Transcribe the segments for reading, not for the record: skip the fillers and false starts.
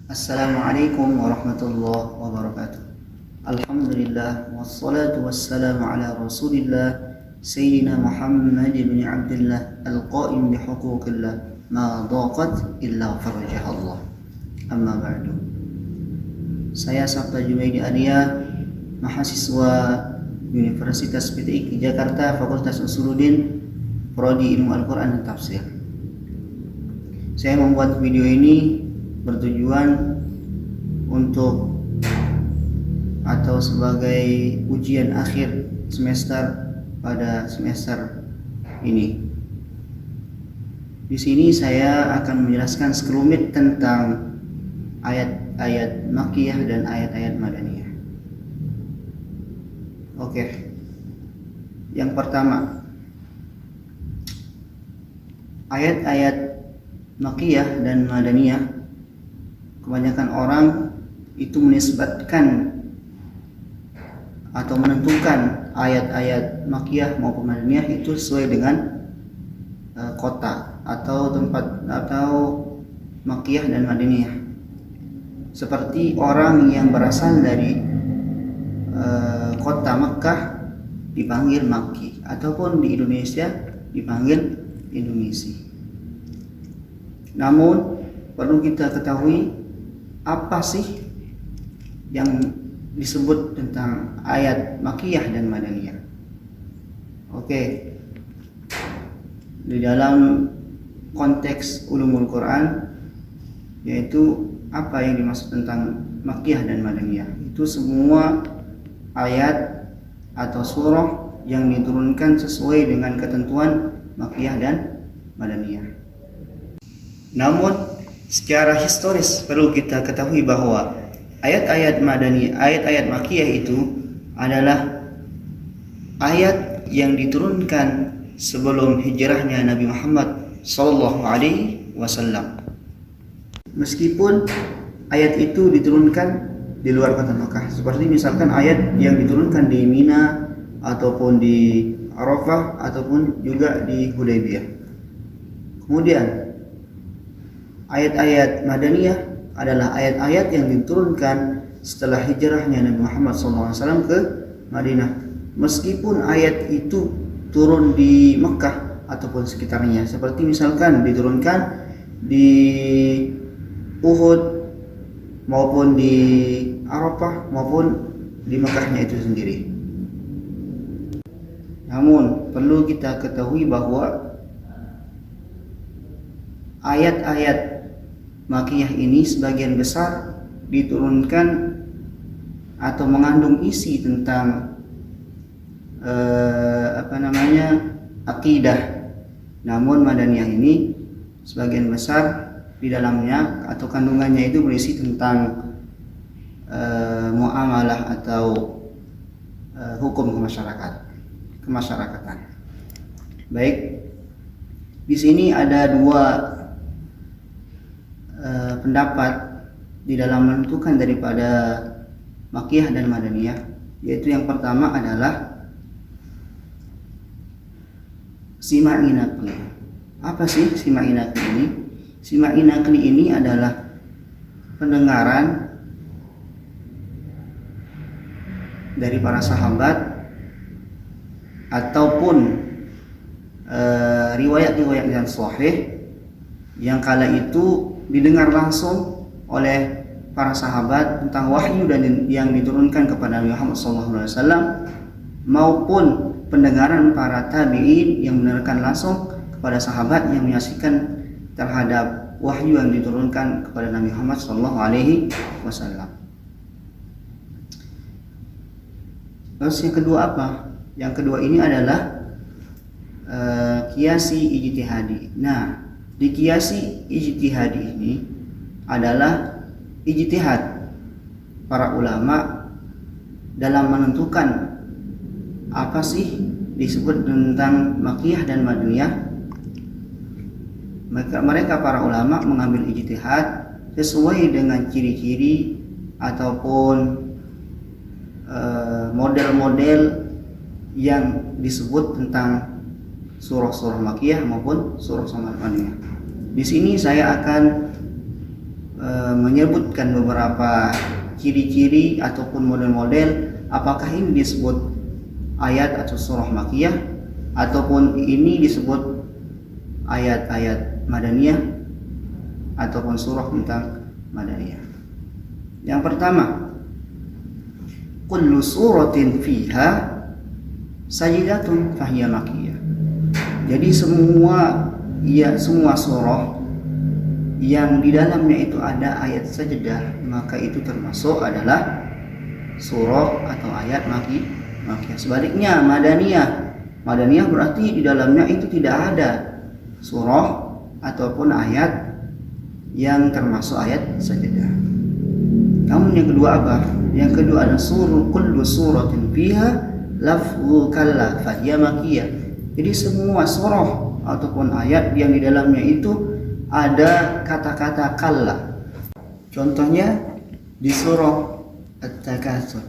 Assalamualaikum warahmatullahi wabarakatuh. Alhamdulillah wassalatu wassalamu ala Rasulillah Sayyidina Muhammad ibn Abdullah al-qaim bihuquqillah ma daqat illa farajah Allah. Amma ba'du. Saya Sabta Junaidi Arya, mahasiswa Universitas PTIK Jakarta, Fakultas Usuluddin, Prodi Ilmu Al-Quran dan Tafsir. Saya membuat video ini bertujuan untuk atau sebagai ujian akhir semester pada semester ini. Di sini saya akan menjelaskan sekelumit tentang ayat-ayat Makkiyah dan ayat-ayat Madaniyah. Oke. Yang pertama, ayat-ayat Makkiyah dan Madaniyah, kebanyakan orang itu menisbatkan atau menentukan ayat-ayat Makkiyah maupun Madaniyah itu sesuai dengan kota atau tempat atau Makkiyah dan Madaniyah. Seperti orang yang berasal dari kota Makkah dipanggil Makki, ataupun di Indonesia dipanggil Indonesia. Namun perlu kita ketahui apa sih yang disebut tentang ayat Makkiyah dan Madaniyah. Oke. Di dalam konteks ulumul Quran, yaitu apa yang dimaksud tentang Makkiyah dan Madaniyah, itu semua ayat atau surah yang diturunkan sesuai dengan ketentuan Makkiyah dan Madaniyah. Namun secara historis perlu kita ketahui bahwa ayat-ayat Madaniyah, ayat-ayat Makkiyah itu adalah ayat yang diturunkan sebelum hijrahnya Nabi Muhammad sallallahu alaihi wasallam. Meskipun ayat itu diturunkan di luar kota Makkah, seperti misalkan ayat yang diturunkan di Mina ataupun di Arafah ataupun juga di Hudaybiyah. Kemudian ayat-ayat Madaniyah adalah ayat-ayat yang diturunkan setelah hijrahnya Nabi Muhammad SAW ke Madinah. Meskipun ayat itu turun di Mekah ataupun sekitarnya, seperti misalkan diturunkan di Uhud maupun di Arafah maupun di Mekahnya itu sendiri. Namun perlu kita ketahui bahwa ayat-ayat Makkiyah ini sebagian besar diturunkan atau mengandung isi tentang akidah. Namun Madaniyah ini sebagian besar di dalamnya atau kandungannya itu berisi tentang muamalah atau hukum kemasyarakatan. Baik, di sini ada dua pendapat di dalam menentukan daripada Makkiyah dan Madaniyah, yaitu yang pertama adalah sima'i naqli. Apa sih sima'i naqli ini? Sima'i naqli ini adalah pendengaran dari para sahabat ataupun riwayat-riwayat yang sahih yang kala itu didengar langsung oleh para sahabat tentang wahyu dan yang diturunkan kepada Nabi Muhammad SAW, maupun pendengaran para tabi'in yang mendengarkan langsung kepada sahabat yang menyaksikan terhadap wahyu yang diturunkan kepada Nabi Muhammad SAW. Terus yang kedua apa? Yang kedua ini adalah qiyasi ijtihadi. Nah, di qiyasi ijtihadi ini adalah ijtihad para ulama dalam menentukan apa sih disebut tentang Makkiyah dan Madaniyah. Mereka para ulama mengambil ijtihad sesuai dengan ciri-ciri ataupun model-model yang disebut tentang surah-surah Makkiyah maupun surah-surah Madaniyah. Di sini saya akan menyebutkan beberapa ciri-ciri ataupun model-model apakah ini disebut ayat atau surah Makkiyah ataupun ini disebut ayat-ayat Madaniyah ataupun surah tentang Madaniyah. Yang pertama, kullu suratin fiha sajidatun fahiya Makkiyah. Jadi semua surah yang di dalamnya itu ada ayat sajdah, maka itu termasuk adalah surah atau ayat Makkiyah. Sebaliknya Madaniyah berarti di dalamnya itu tidak ada surah ataupun ayat yang termasuk ayat sajdah. Namun yang kedua apa? Yang kedua adalah kullu suratin fiha lafzu kalla fahiya Makkiyah. Jadi semua surah ataupun ayat yang di dalamnya itu ada kata-kata kalla. Contohnya di surah At-Takatsur,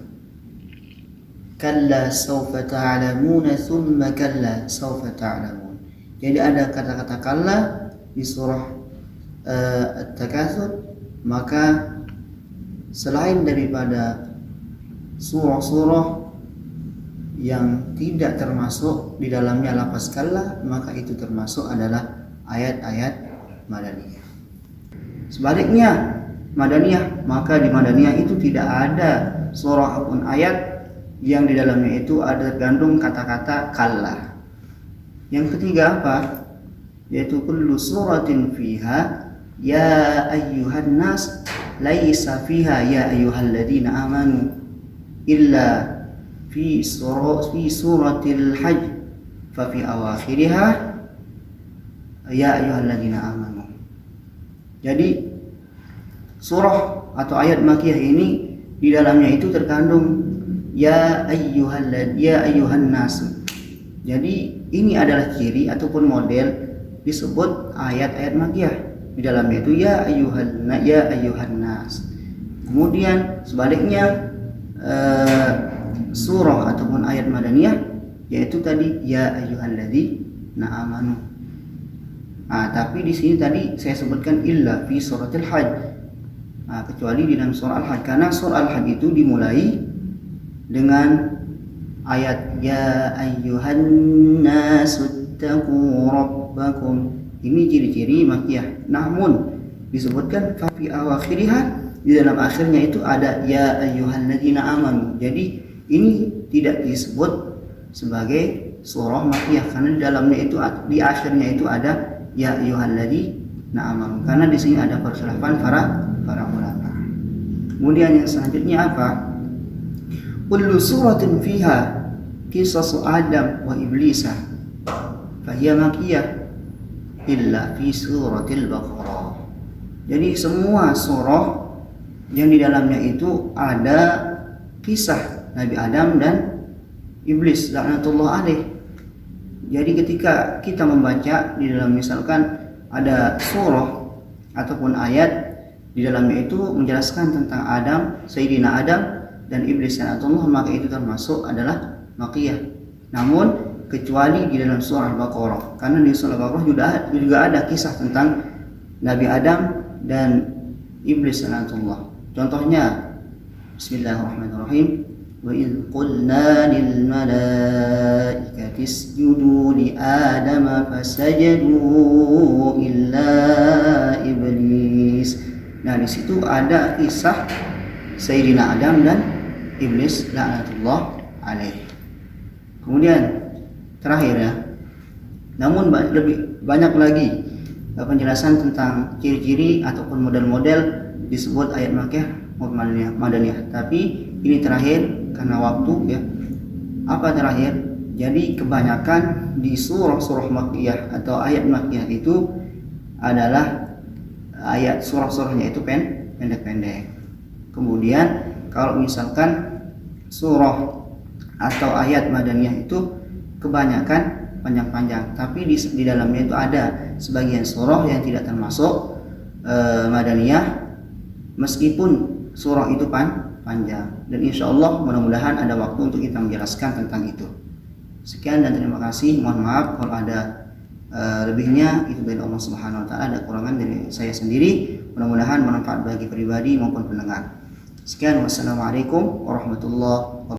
kalla sawfa ta'lamuna thumma kalla sawfa ta'lamun. Jadi ada kata-kata kalla di surah At-Takatsur, maka selain daripada surah-surah yang tidak termasuk di dalamnya lafaz kalla, maka itu termasuk adalah ayat-ayat Madaniyah. Sebaliknya Madaniyah, maka di Madaniyah itu tidak ada surah ataupun ayat yang di dalamnya itu ada terkandung kata-kata kalla. Yang ketiga apa? Yaitu kullu suratin fiha ya ayyuhan nas laisa fiha ya ayyuhalladzina amanu illa fi suratil hajj fa fi awakhiriha ya ayyuhalladzina amanu. Jadi surah atau ayat Makkiyah ini di dalamnya itu terkandung ya ayyuhan nas. Jadi ini adalah ciri ataupun model disebut ayat-ayat Makkiyah. Di dalamnya itu ya ayyuhan nas. Kemudian sebaliknya surah ataupun ayat Madaniyah yaitu tadi ya ayyuhalladzina amanu. Tapi di sini tadi saya sebutkan illa fi suratil hajj. Kecuali di dalam surah Al-Hajj, karena surah Al-Hajj itu dimulai dengan ayat ya ayyuhan nasu taqu rabbakum. Ini ciri-ciri Makkiyah. Namun disebutkan fa fi awakhiriha, di dalam akhirnya itu ada ya ayyuhalladzina amanu. Jadi ini tidak disebut sebagai surah Makkiyah karena di dalamnya itu di akhirnya itu ada ya ayyuhalladzina amanu. Karena di sini ada perselifan para ulama. Kemudian yang selanjutnya apa? Kullu suratin fiha qisasu Adam wa Iblisa fahiya Makkiyah illa fi suratil Baqarah. Jadi semua surah yang di dalamnya itu ada kisah Nabi Adam dan Iblis laknatullah alaih. Jadi ketika kita membaca di dalam misalkan ada surah ataupun ayat di dalamnya itu menjelaskan tentang Sayyidina Adam dan Iblis laknatullah, maka itu termasuk adalah Makkiyah. Namun kecuali di dalam surah Al-Baqarah, karena di surah Al-Baqarah juga ada kisah tentang Nabi Adam dan Iblis laknatullah. Contohnya Bismillahirrahmanirrahim. Wa idh qulna lil malaikati isjudu li Adama fasajadu illa Iblis. Nah, di situ ada kisah Sayyidina Adam dan Iblis laknatullah alaih. Kemudian terakhir ya. Namun lebih banyak lagi penjelasan tentang ciri-ciri ataupun model-model disebut ayat Makkiyah maupun Madaniyah. Tapi ini terakhir karena waktu ya. Apa terakhir? Jadi kebanyakan di surah-surah Makkiyah atau ayat Makkiyah itu adalah ayat surah-surahnya itu pendek-pendek. Kemudian kalau misalkan surah atau ayat Madaniyah itu kebanyakan panjang-panjang, tapi di dalamnya itu ada sebagian surah yang tidak termasuk Madaniyah meskipun surah itu panjang. Dan insya Allah mudah-mudahan ada waktu untuk kita menjelaskan tentang itu. Sekian dan terima kasih. Mohon maaf kalau ada Lebihnya itu dari Allah Subhanahu wa taala, ada kurangan dari saya sendiri. Mudah-mudahan bermanfaat bagi pribadi maupun pendengar. Sekian, wassalamualaikum warahmatullahi wabarakatuh.